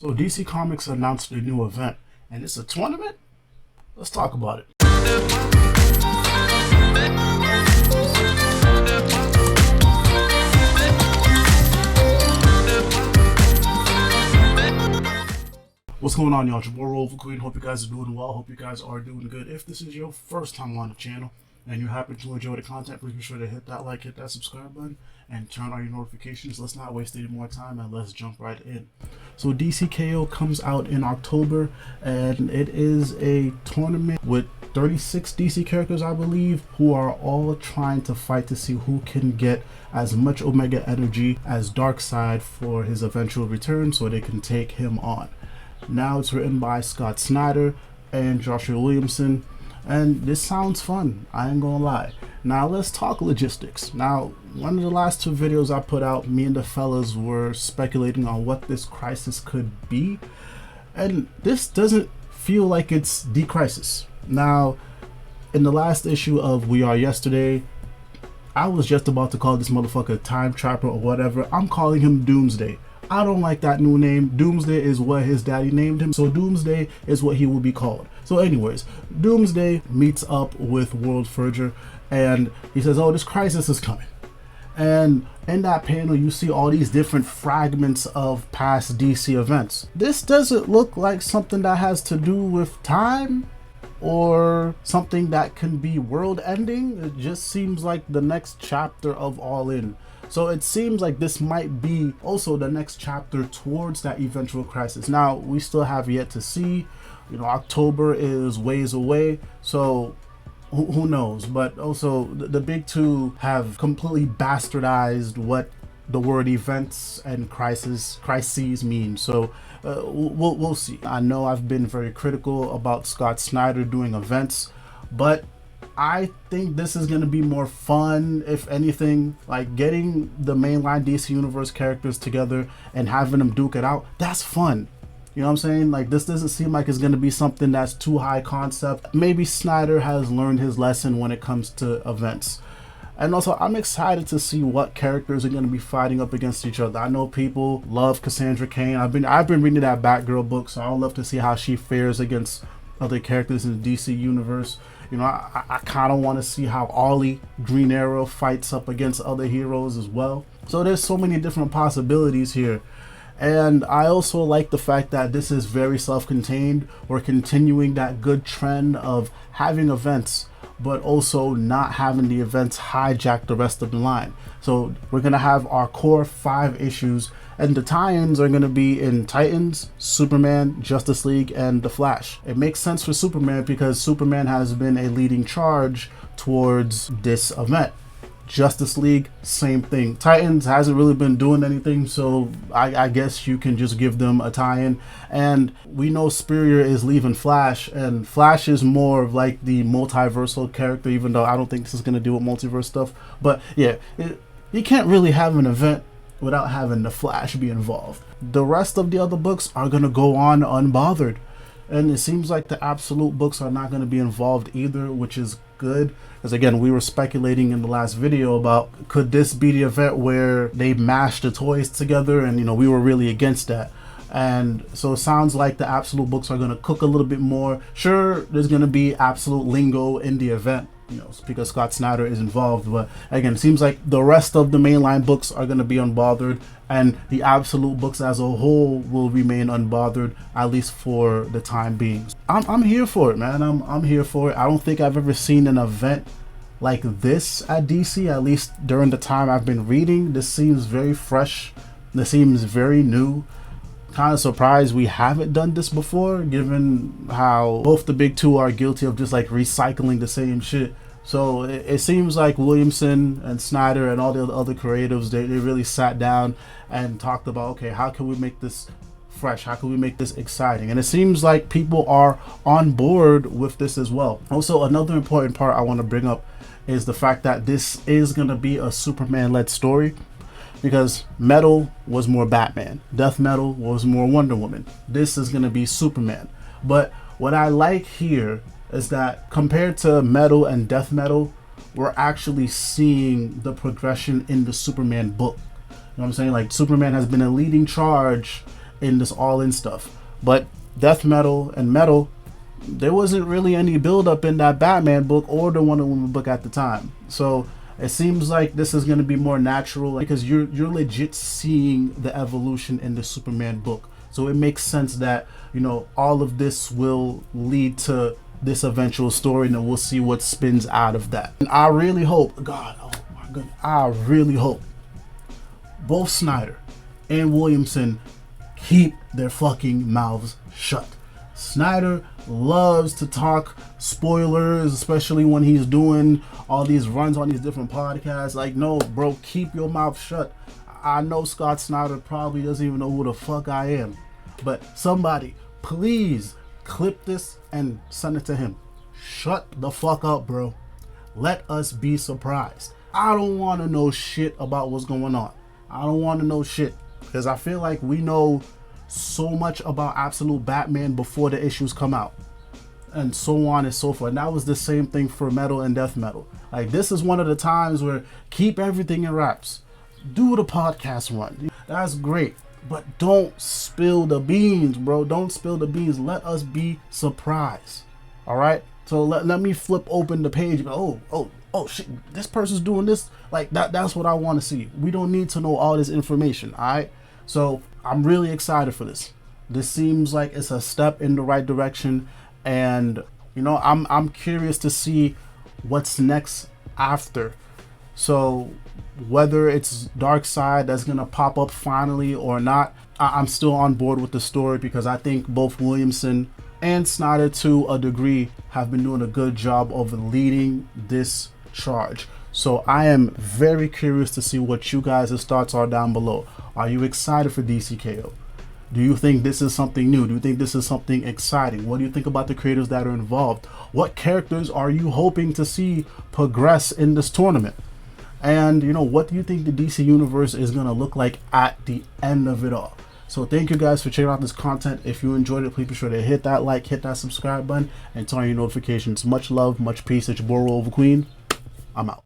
So DC Comics announced a new event, and it's a tournament? Let's talk about it. What's going on, y'all? It's your boy Roliver Queen. Hope you guys are doing well. Hope you guys are doing good. If this is your first time on the channel and you happen to enjoy the content, please be sure to hit that like, hit that subscribe button, and turn on your notifications. Let's not waste any more time and let's jump right in. So DCKO comes out in October, and it is a tournament with 36 DC characters, I believe, who are all trying to fight to see who can get as much Omega energy as Darkseid for his eventual return so they can take him on. Now it's written by Scott Snyder and Joshua Williamson, and this sounds fun, I ain't gonna lie. Now let's talk logistics. Now, one of the last two videos I put out, me and the fellas were speculating on what this crisis could be, and this doesn't feel like it's the crisis. Now, in the last issue of We Are Yesterday, I was just about to call this motherfucker Time Trapper or whatever. I'm calling him Doomsday. I don't like that new name. Doomsday is what his daddy named him, so Doomsday is what he will be called. So anyways, Doomsday meets up with World Furger, and he says, oh, this crisis is coming. And in that panel, you see all these different fragments of past DC events. This doesn't look like something that has to do with time or something that can be world ending. It just seems like the next chapter of All In. So it seems like this might be also the next chapter towards that eventual crisis. Now, we still have yet to see. You know, October is ways away, so who knows? But also, the big two have completely bastardized what the word events and crises mean. So we'll see. I know I've been very critical about Scott Snyder doing events, but I think this is going to be more fun, if anything. Like, getting the mainline DC Universe characters together and having them duke it out, that's fun. You know what I'm saying? Like, this doesn't seem like it's going to be something that's too high concept. Maybe Snyder has learned his lesson when it comes to events. And also, I'm excited to see what characters are going to be fighting up against each other. I know people love Cassandra Cain. I've been reading that Batgirl book, so I would love to see how she fares against other characters in the DC universe. You know, I kind of want to see how Ollie, Green Arrow, fights up against other heroes as well. So there's so many different possibilities here. And I also like the fact that this is very self-contained. We're continuing that good trend of having events, but also not having the events hijack the rest of the line. So we're going to have our core 5 issues, and the tie-ins are going to be in Titans, Superman, Justice League, and The Flash. It makes sense for Superman because Superman has been a leading charge towards this event. Justice League, same thing. Titans hasn't really been doing anything, so I guess you can just give them a tie-in. And we know Superior is leaving Flash, and Flash is more of like the multiversal character, even though I don't think this is going to do with multiverse stuff. But yeah, you can't really have an event without having the Flash be involved. The rest of the other books are going to go on unbothered. And it seems like the Absolute books are not going to be involved either, which is good. Because again, we were speculating in the last video about, could this be the event where they mash the toys together? And, you know, we were really against that. And so it sounds like the Absolute books are going to cook a little bit more. Sure, there's going to be Absolute lingo in the event, you know, because Scott Snyder is involved. But again, it seems like the rest of the mainline books are going to be unbothered, and the Absolute books as a whole will remain unbothered, at least for the time being. I'm here for it, man. I'm here for it. I don't think I've ever seen an event like this at DC, at least during the time I've been reading. This seems very fresh. This seems very new. Kind of surprised we haven't done this before, given how both the big two are guilty of just like recycling the same shit. So it seems like Williamson and Snyder and all the other creatives, they really sat down and talked about, okay, how can we make this fresh? How can we make this exciting? And it seems like people are on board with this as well. Also, another important part I want to bring up is the fact that this is going to be a Superman-led story, because Metal was more Batman, Death Metal was more Wonder Woman. This is going to be Superman. But what I like here is that compared to Metal and Death Metal, we're actually seeing the progression in the Superman book. You know what I'm saying? Like, Superman has been a leading charge in this all-in stuff. But Death Metal and Metal, there wasn't really any build-up in that Batman book or the Wonder Woman book at the time. So it seems like this is going to be more natural because you're legit seeing the evolution in the Superman book. So it makes sense that, you know, all of this will lead to this eventual story, and then we'll see what spins out of that. And I really hope, God, oh my goodness, I really hope both Snyder and Williamson keep their fucking mouths shut. Snyder loves to talk spoilers, especially when he's doing all these runs on these different podcasts. Like, no, bro, keep your mouth shut. I know Scott Snyder probably doesn't even know who the fuck I am, but somebody, please clip this and send it to him. Shut the fuck up, bro. Let us be surprised. I don't want to know shit about what's going on. I don't want to know shit because I feel like we know so much about Absolute Batman before the issues come out, and so on and so forth. And that was the same thing for Metal and Death Metal. Like, this is one of the times where keep everything in wraps. Do the podcast run. That's great, but don't spill the beans, bro. Don't spill the beans. Let us be surprised. All right. So let me flip open the page. Oh shit, this person's doing this. Like that's what I want to see. We don't need to know all this information. All right. So I'm really excited for this. This seems like it's a step in the right direction, and you know, I'm curious to see what's next after. So whether it's Darkseid that's gonna pop up finally or not, I'm still on board with the story because I think both Williamson and Snyder, to a degree, have been doing a good job of leading this charge. So I am very curious to see what you guys' thoughts are down below. Are you excited for DCKO? Do you think this is something new? Do you think this is something exciting? What do you think about the creators that are involved? What characters are you hoping to see progress in this tournament? And, you know, what do you think the DC universe is going to look like at the end of it all? So thank you guys for checking out this content. If you enjoyed it, please be sure to hit that like, hit that subscribe button, and turn on your notifications. Much love, much peace. It's your boy Roliver Queen. I'm out.